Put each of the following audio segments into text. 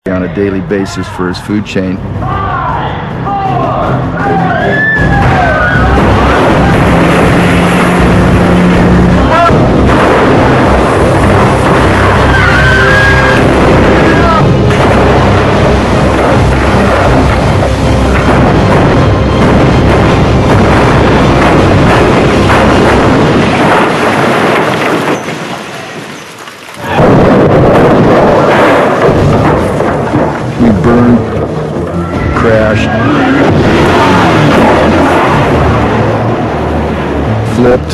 on a daily basis for his food chain. We burned, crashed, flipped.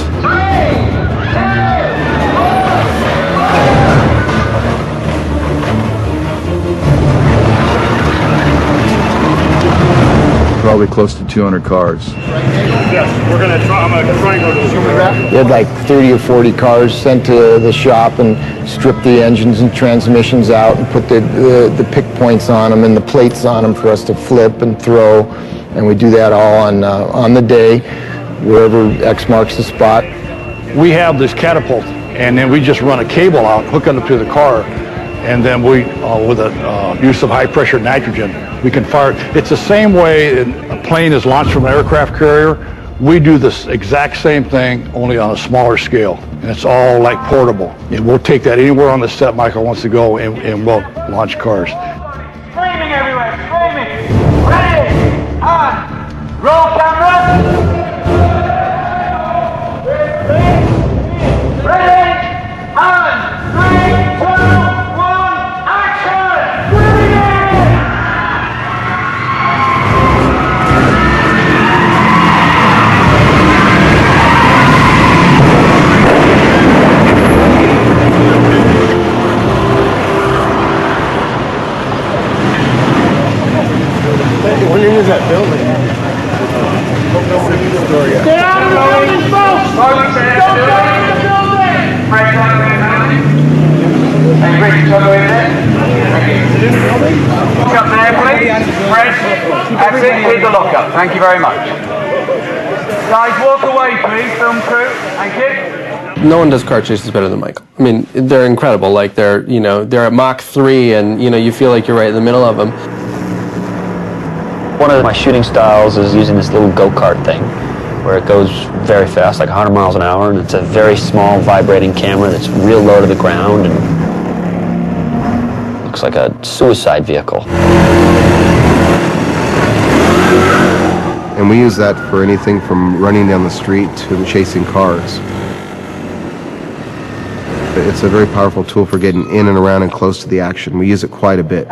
Probably close to 200 cars. Yes, I'm going to try and go to the We had like 30 or 40 cars sent to the shop and stripped the engines and transmissions out and put the pick points on them and the plates on them for us to flip and throw. And we do that all on the day, wherever X marks the spot. We have this catapult, and then we just run a cable out, hook it up to the car, and then we, with the use of high-pressure nitrogen, we can fire. It's the same way a plane is launched from an aircraft carrier. We do this exact same thing, only on a smaller scale, and it's all like portable. And we'll take that anywhere on the set Michael wants to go, and we'll launch cars. Screaming everywhere, screaming. Ready, on, roll camera. Ready, on, 3, 2, 1, action! What is that building? Get out of the building, folks! Don't get out of the building! Fred, talk to me, man. Hey, Rick, talk to me there. Look up there, please. Fred, that's it, keep the lock up. Thank you very much. Guys, walk away, please, film crew. Thank you. No one does car chases better than Michael. I mean, they're incredible. Like they're at Mach 3, and you feel like you're right in the middle of them. One of my shooting styles is using this little go-kart thing where it goes very fast, like 100 miles an hour, and it's a very small vibrating camera that's real low to the ground and looks like a suicide vehicle. And we use that for anything from running down the street to chasing cars. It's a very powerful tool for getting in and around and close to the action. We use it quite a bit.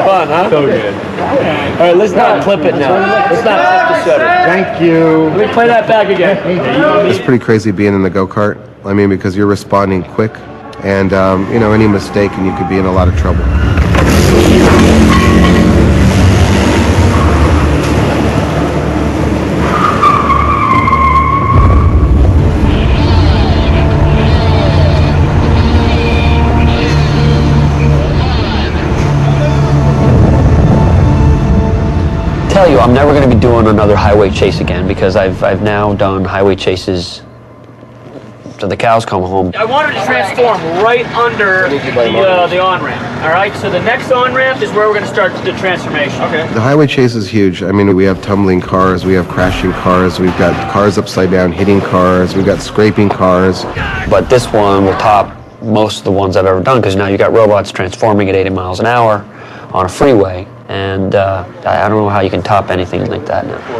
Fun, huh? So good. All right, let's not clip it now. Let's not clip the shutter. Thank you. Let me play that back again. It's pretty crazy being in the go-kart. I mean, because you're responding quick, and any mistake and you could be in a lot of trouble. Tell you, I'm never going to be doing another highway chase again because I've now done highway chases till the cows come home. I wanted to transform right under the on-ramp, all right? So the next on-ramp is where we're going to start the transformation. Okay. The highway chase is huge. I mean, we have tumbling cars, we have crashing cars, we've got cars upside down hitting cars, we've got scraping cars. But this one will top most of the ones I've ever done because now you got robots transforming at 80 miles an hour on a freeway. And I don't know how you can top anything like that now. All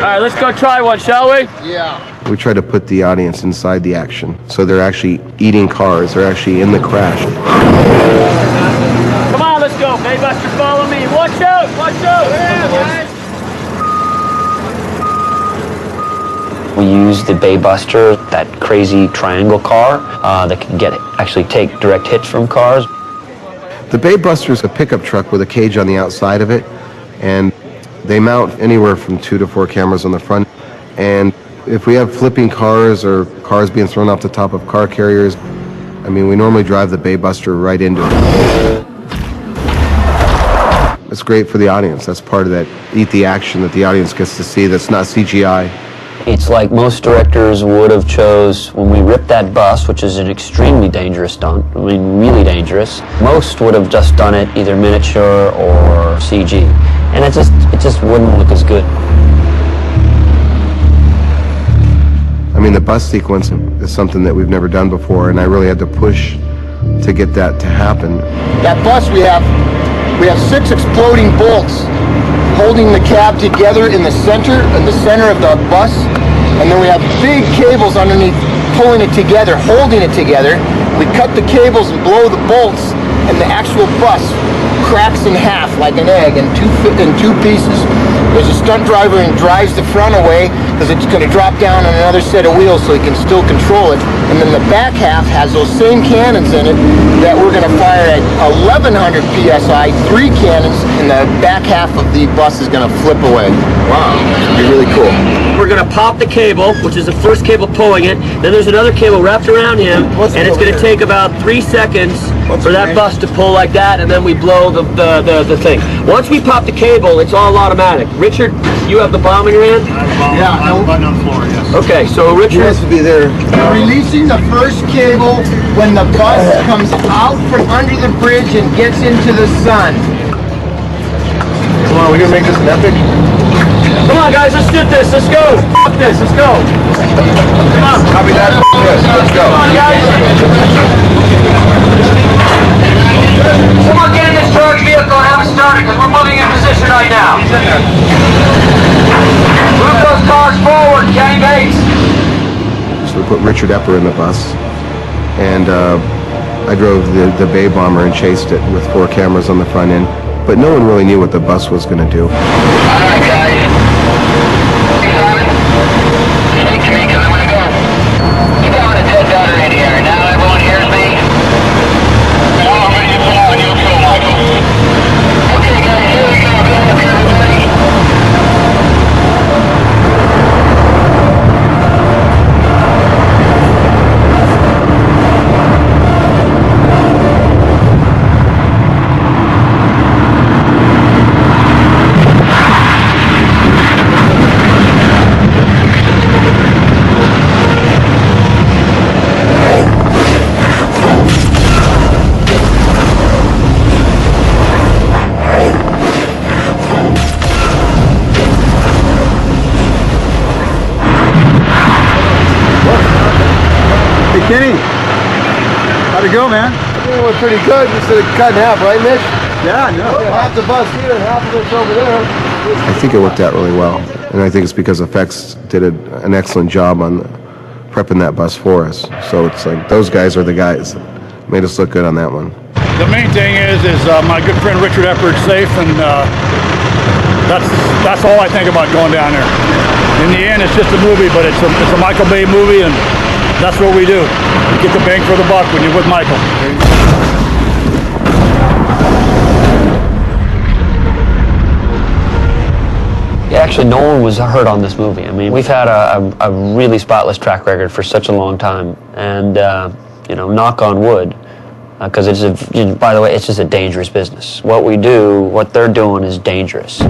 right, let's go try one, shall we? Yeah. We try to put the audience inside the action. So they're actually eating cars, they're actually in the crash. Come on, let's go. Baybuster, follow me. Watch out, watch out. Yeah, guys. We use the Baybuster, that crazy triangle car that can actually take direct hits from cars. The Baybuster is a pickup truck with a cage on the outside of it, and they mount anywhere from 2 to 4 cameras on the front. And if we have flipping cars or cars being thrown off the top of car carriers, I mean, we normally drive the Baybuster right into it. it's great for the audience. That's part of that eat the action that the audience gets to see that's not CGI. It's like most directors would have chose when we ripped that bus, which is an extremely dangerous stunt. I mean, really dangerous. Most would have just done it either miniature or CG, and it just wouldn't look as good. I mean, the bus sequence is something that we've never done before, and I really had to push to get that to happen. That bus, we have 6 exploding bolts holding the cab together in the center of the bus, and then we have big cables underneath pulling it together, holding it together. We cut the cables and blow the bolts, and the actual bus cracks in half like an egg in two pieces. There's a stunt driver and drives the front away because it's going to drop down on another set of wheels so he can still control it. And then the back half has those same cannons in it that we're going to fire at 1100 PSI, 3 cannons, and the back half of the bus is going to flip away. Wow, it'll be really cool. We're going to pop the cable, which is the first cable pulling it. Then there's another cable wrapped around him, and it's going to take about 3 seconds for that bus to pull like that, and then we blow the thing. Once we pop the cable, it's all automatic. Richard, you have the bomb in your hand? Yeah, I have a button on the floor, yes. Okay, so Richard has to be there. Releasing the first cable when the bus comes out from under the bridge and gets into the sun. Come on, we're gonna make this an epic. Come on, guys, let's do this. Let's go. Fuck this. Let's go. Come on. Copy that. Let's go. Come on, guys. Someone get in this charge vehicle and have it started, because we're moving in position right now. Move those cars forward, Kenny Bates. So we put Richard Epper in the bus, and I drove the Bay Bomber and chased it with 4 cameras on the front end. But no one really knew what the bus was going to do. All right, guys. Hey, Simon. Speak to me, because I'm going to go. Keep on a dead battery in here. Now everyone hears me. No, I'm ready to pull out and you'll kill Michael. Okay, guys, here we go. Go up, everybody. Kenny, how'd it go, man? It went pretty good. Just cut in half, right, Mitch? Yeah, no. Half the bus here and half of it's over there. I think it worked out really well, and I think it's because effects did an excellent job on prepping that bus for us. So it's like those guys are the guys that made us look good on that one. The main thing is my good friend Richard Epper's safe, and that's all I think about going down there. In the end, it's just a movie, but it's a Michael Bay movie, and that's what we do. You get the bang for the buck when you're with Michael. Yeah, actually, no one was hurt on this movie. I mean, we've had a really spotless track record for such a long time, and you know, knock on wood, because by the way, it's just a dangerous business. What we do, what they're doing, is dangerous.